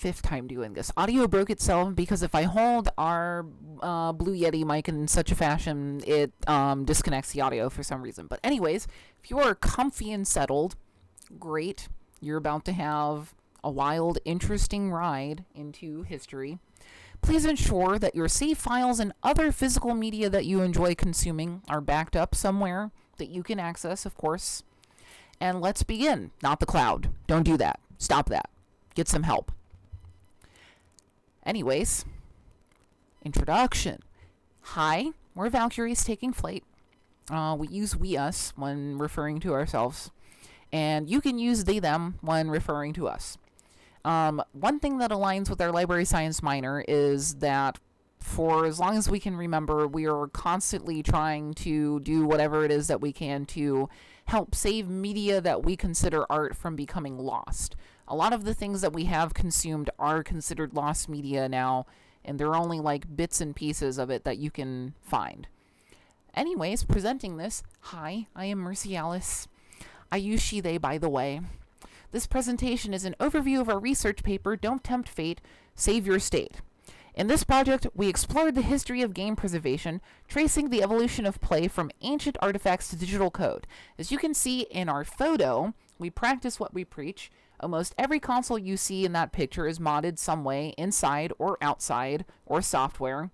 5th time doing this. Audio broke itself because if I hold our Blue Yeti mic in such a fashion, it disconnects the audio for some reason. But anyways, if you are comfy and settled, great. You're about to have a wild, interesting ride into history. Please ensure that your save files and other physical media that you enjoy consuming are backed up somewhere that you can access, of course. And let's begin. Not the cloud. Don't do that. Stop that. Get some help. Anyways, introduction. Hi, we're Valkyries taking flight. We use we, us when referring to ourselves. And you can use they, them when referring to us. One thing that aligns with our library science minor is that for as long as we can remember, we are constantly trying to do whatever it is that we can to help save media that we consider art from becoming lost. A lot of the things that we have consumed are considered lost media now, and there are only like bits and pieces of it that you can find. Anyways, presenting this, hi, I am Mercy Alice. I use she, they, by the way. This presentation is an overview of our research paper, Don't Tempt Fate, Save Your State. In this project, we explored the history of game preservation, tracing the evolution of play from ancient artifacts to digital code. As you can see in our photo, we practice what we preach. Almost every console you see in that picture is modded some way, inside or outside, or software.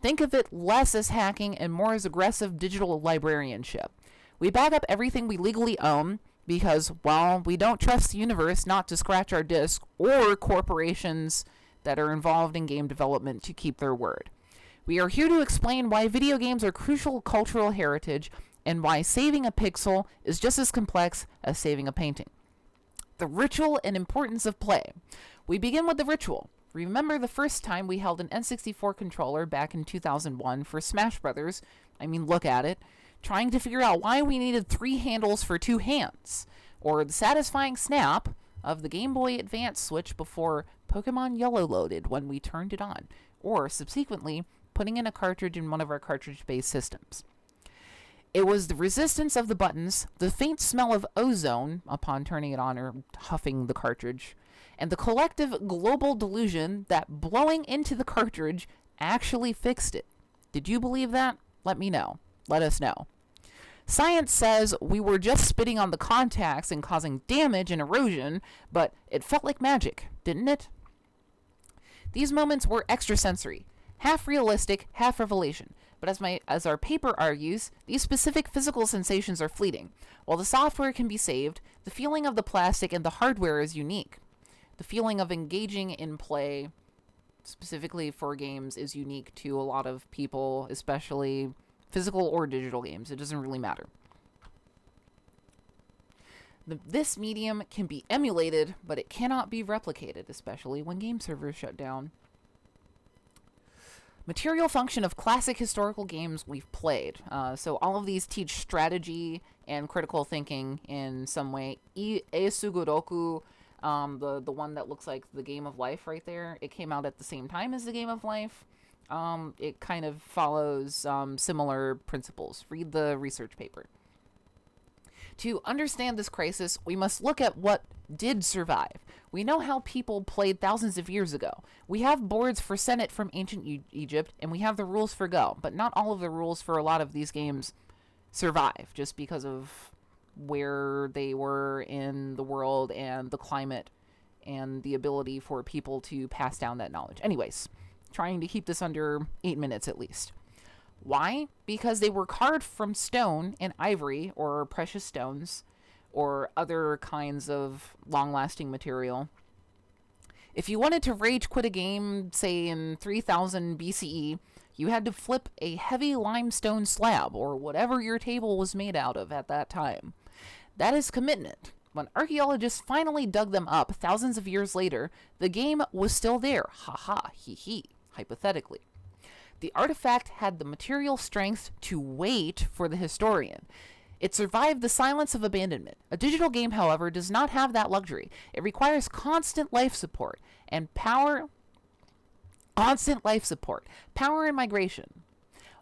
Think of it less as hacking and more as aggressive digital librarianship. We back up everything we legally own because, well, we don't trust the universe not to scratch our disk or corporations that are involved in game development to keep their word. We are here to explain why video games are crucial cultural heritage and why saving a pixel is just as complex as saving a painting. The ritual and importance of play. We begin with the ritual. Remember the first time we held an N64 controller back in 2001 for Smash Brothers? I mean, look at it. Trying to figure out why we needed 3 handles for 2 hands. Or the satisfying snap of the Game Boy Advance Switch before Pokemon Yellow loaded when we turned it on. Or, subsequently, putting in a cartridge in one of our cartridge-based systems. It was the resistance of the buttons, the faint smell of ozone upon turning it on or huffing the cartridge, and the collective global delusion that blowing into the cartridge actually fixed it. Did you believe that? Let me know. Let us know. Science says we were just spitting on the contacts and causing damage and erosion, but it felt like magic, didn't it? These moments were extrasensory, half realistic, half revelation. But as our paper argues, these specific physical sensations are fleeting. While the software can be saved, the feeling of the plastic and the hardware is unique. The feeling of engaging in play, specifically for games, is unique to a lot of people, especially physical or digital games. It doesn't really matter. This medium can be emulated, but it cannot be replicated, especially when game servers shut down. Material function of classic historical games we've played. So all of these teach strategy and critical thinking in some way. Eisuguroku, the one that looks like the Game of Life right there, it came out at the same time as the Game of Life. It kind of follows similar principles. Read the research paper. To understand this crisis, we must look at what did survive. We know how people played thousands of years ago. We have boards for Senet from ancient Egypt, and we have the rules for Go, but not all of the rules for a lot of these games survive, just because of where they were in the world and the climate and the ability for people to pass down that knowledge. Anyways, trying to keep this under 8 minutes at least. Why? Because they were carved from stone and ivory, or precious stones, or other kinds of long-lasting material. If you wanted to rage quit a game, say in 3000 BCE, you had to flip a heavy limestone slab, or whatever your table was made out of at that time. That is commitment. When archaeologists finally dug them up thousands of years later, the game was still there. Ha ha, he he, hypothetically. The artifact had the material strength to wait for the historian. It survived the silence of abandonment. A digital game, however, does not have that luxury. It requires constant life support and power and migration.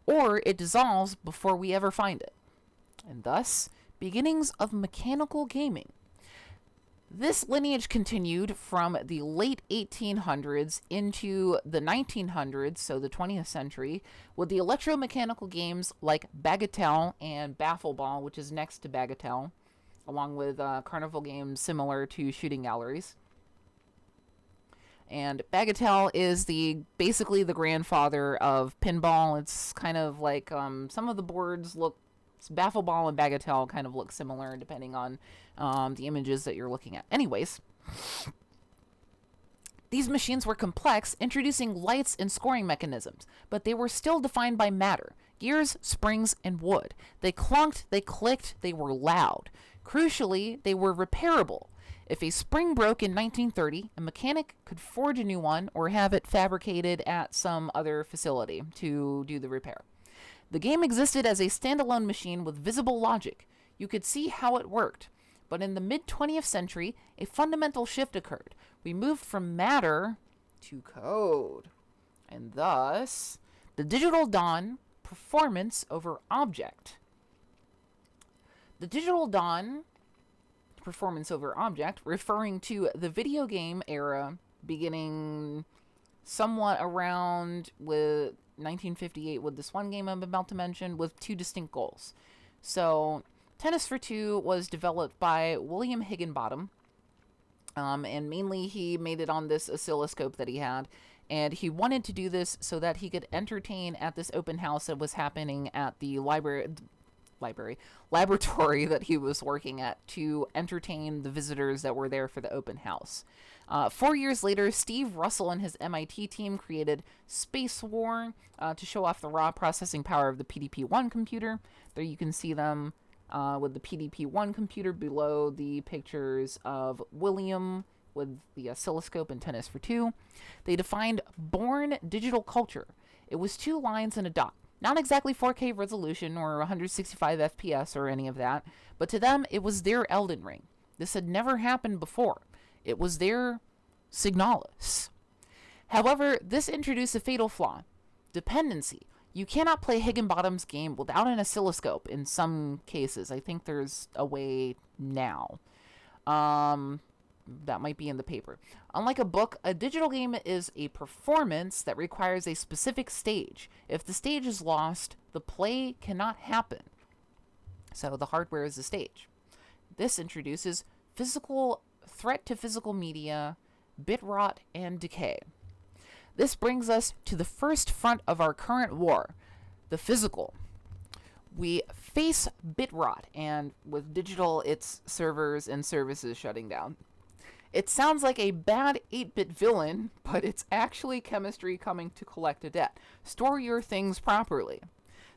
Or it dissolves before we ever find it. And thus, beginnings of mechanical gaming. This lineage continued from the late 1800s into the 1900s, so the 20th century, with the electromechanical games like Bagatelle and Baffle Ball, which is next to Bagatelle, along with carnival games similar to shooting galleries. And Bagatelle is basically the grandfather of pinball. It's kind of like some of the boards look, Baffle Ball and Bagatelle kind of look similar depending on the images that you're looking at. Anyways, these machines were complex, introducing lights and scoring mechanisms, but they were still defined by matter, gears, springs, and wood. They clunked, they clicked, they were loud. Crucially, they were repairable. If a spring broke in 1930, a mechanic could forge a new one or have it fabricated at some other facility to do the repair. The game existed as a standalone machine with visible logic. You could see how it worked. But in the mid-20th century, a fundamental shift occurred. We moved from matter to code. And thus, the digital dawn, performance over object. The digital dawn, performance over object, referring to the video game era beginning somewhat around with 1958 with this one game I'm about to mention, with two distinct goals. So Tennis for Two was developed by William Higginbottom, and mainly he made it on this oscilloscope that he had, and he wanted to do this so that he could entertain at this open house that was happening at the laboratory that he was working at, to entertain the visitors that were there for the open house. 4 years later, Steve Russell and his MIT team created Space War to show off the raw processing power of the PDP-1 computer. There you can see them with the PDP-1 computer below the pictures of William with the oscilloscope and Tennis for Two. They defined born digital culture. It was 2 lines and a dot. Not exactly 4K resolution or 165 FPS or any of that, but to them it was their Elden Ring. This had never happened before. It was their Signalis. However, this introduced a fatal flaw: dependency. You cannot play Higginbottom's game without an oscilloscope in some cases. I think there's a way now. That might be in the paper. Unlike a book, a digital game is a performance that requires a specific stage. If the stage is lost, the play cannot happen. So the hardware is the stage. This introduces physical threat to physical media, bit rot, and decay. This brings us to the first front of our current war, the physical. We face bit rot, and with digital, it's servers and services shutting down. It sounds like a bad 8-bit villain, but it's actually chemistry coming to collect a debt. Store your things properly.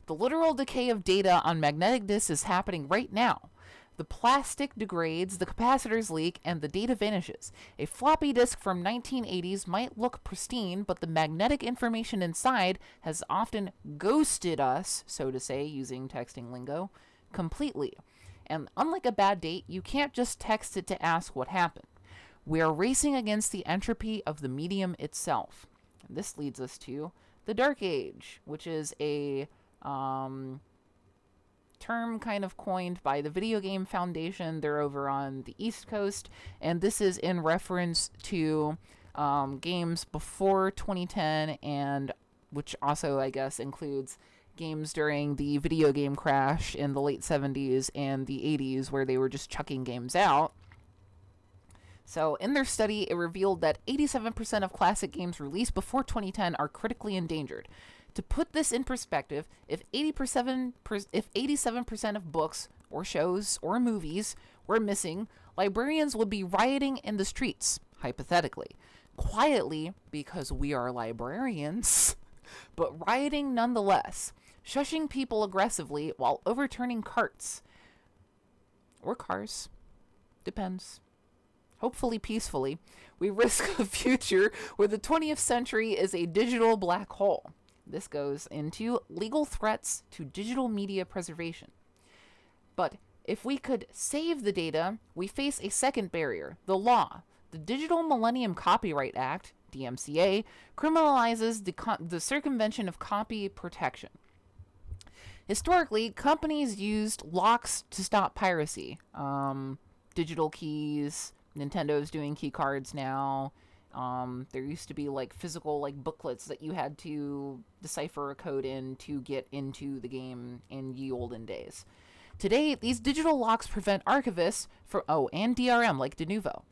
The literal decay of data on magnetic disks is happening right now. The plastic degrades, the capacitors leak, and the data vanishes. A floppy disk from 1980s might look pristine, but the magnetic information inside has often ghosted us, so to say, using texting lingo, completely. And unlike a bad date, you can't just text it to ask what happened. We are racing against the entropy of the medium itself. And this leads us to the Dark Age, which is a term kind of coined by the Video Game Foundation. They're over on the East Coast, and this is in reference to games before 2010, and which also, I guess, includes games during the video game crash in the late 70s and the 80s, where they were just chucking games out. So in their study, it revealed that 87% of classic games released before 2010 are critically endangered. To put this in perspective, if 87% of books or shows or movies were missing, librarians would be rioting in the streets, hypothetically. Quietly, because we are librarians, but rioting nonetheless, shushing people aggressively while overturning carts. Or cars. Depends. Hopefully peacefully. We risk a future where the 20th century is a digital black hole. This goes into legal threats to digital media preservation. But if we could save the data, we face a second barrier, the law. The Digital Millennium Copyright Act, DMCA, criminalizes the circumvention of copy protection. Historically, companies used locks to stop piracy. Digital keys, Nintendo's doing key cards now. There used to be like physical like booklets that you had to decipher a code in to get into the game in ye olden days. Today, these digital locks prevent archivists from, and DRM like Denuvo,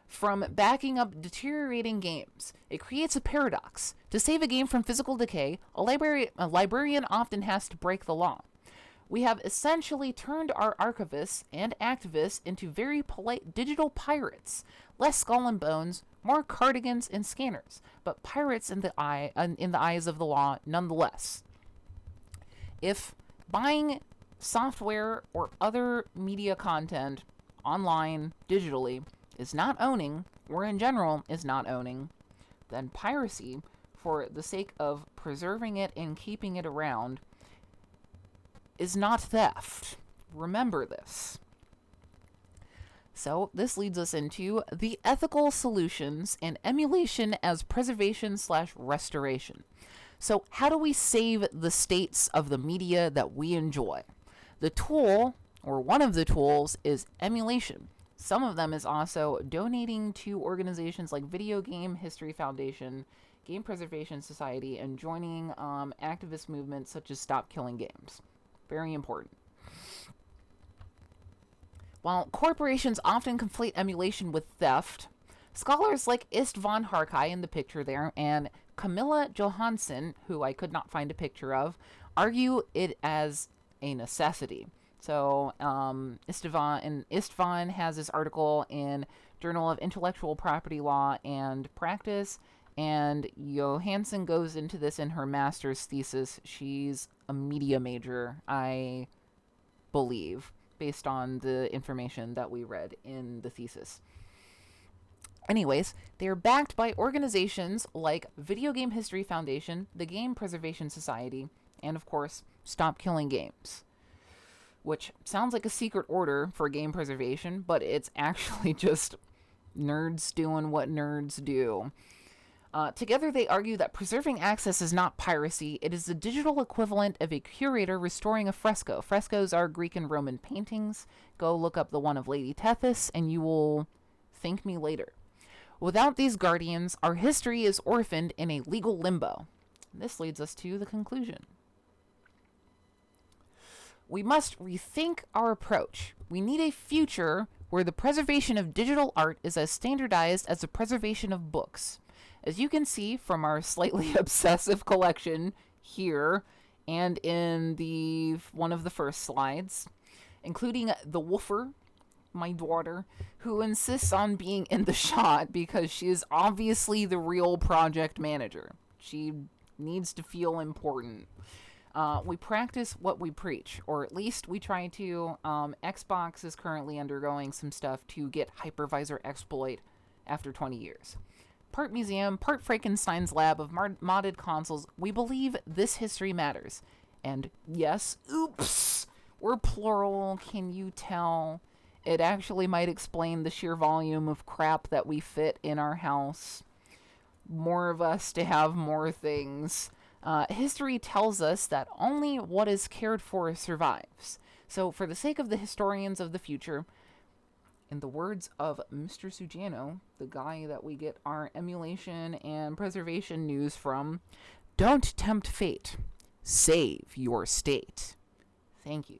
from backing up deteriorating games. It creates a paradox. To save a game from physical decay, a librarian often has to break the law. We have essentially turned our archivists and activists into very polite digital pirates. Less skull and bones, more cardigans and scanners, but pirates in the eyes of the law nonetheless. If buying software or other media content online digitally is not owning, or in general is not owning, then piracy, for the sake of preserving it and keeping it around, is not theft. Remember this. So this leads us into the ethical solutions and emulation as preservation/restoration. So how do we save the states of the media that we enjoy? The tool, or one of the tools, is emulation. Some of them is also donating to organizations like Video Game History Foundation, Game Preservation Society, and joining activist movements such as Stop Killing Games. Very important. While corporations often conflate emulation with theft, scholars like Istvan Harkai in the picture there and Camilla Johansson, who I could not find a picture of, argue it as a necessity. So Istvan has this article in Journal of Intellectual Property Law and Practice, and Johansson goes into this in her master's thesis. She's a media major, I believe, based on the information that we read in the thesis. Anyways, they are backed by organizations like Video Game History Foundation, the Game Preservation Society, and of course, Stop Killing Games. Which sounds like a secret order for game preservation, but it's actually just nerds doing what nerds do. Together, they argue that preserving access is not piracy. It is the digital equivalent of a curator restoring a fresco. Frescoes are Greek and Roman paintings. Go look up the one of Lady Tethys, and you will thank me later. Without these guardians, our history is orphaned in a legal limbo. This leads us to the conclusion. We must rethink our approach. We need a future where the preservation of digital art is as standardized as the preservation of books. As you can see from our slightly obsessive collection here and in one of the first slides, including the woofer, my daughter, who insists on being in the shot because she is obviously the real project manager. She needs to feel important. We practice what we preach, or at least we try to. Xbox is currently undergoing some stuff to get hypervisor exploit after 20 years. Part museum, part Frankenstein's lab of modded consoles, we believe this history matters. And yes, oops, we're plural, can you tell? It actually might explain the sheer volume of crap that we fit in our house. More of us to have more things. History tells us that only what is cared for survives. So for the sake of the historians of the future, in the words of Mr. Suggiano, the guy that we get our emulation and preservation news from, don't tempt fate. Save your state. Thank you.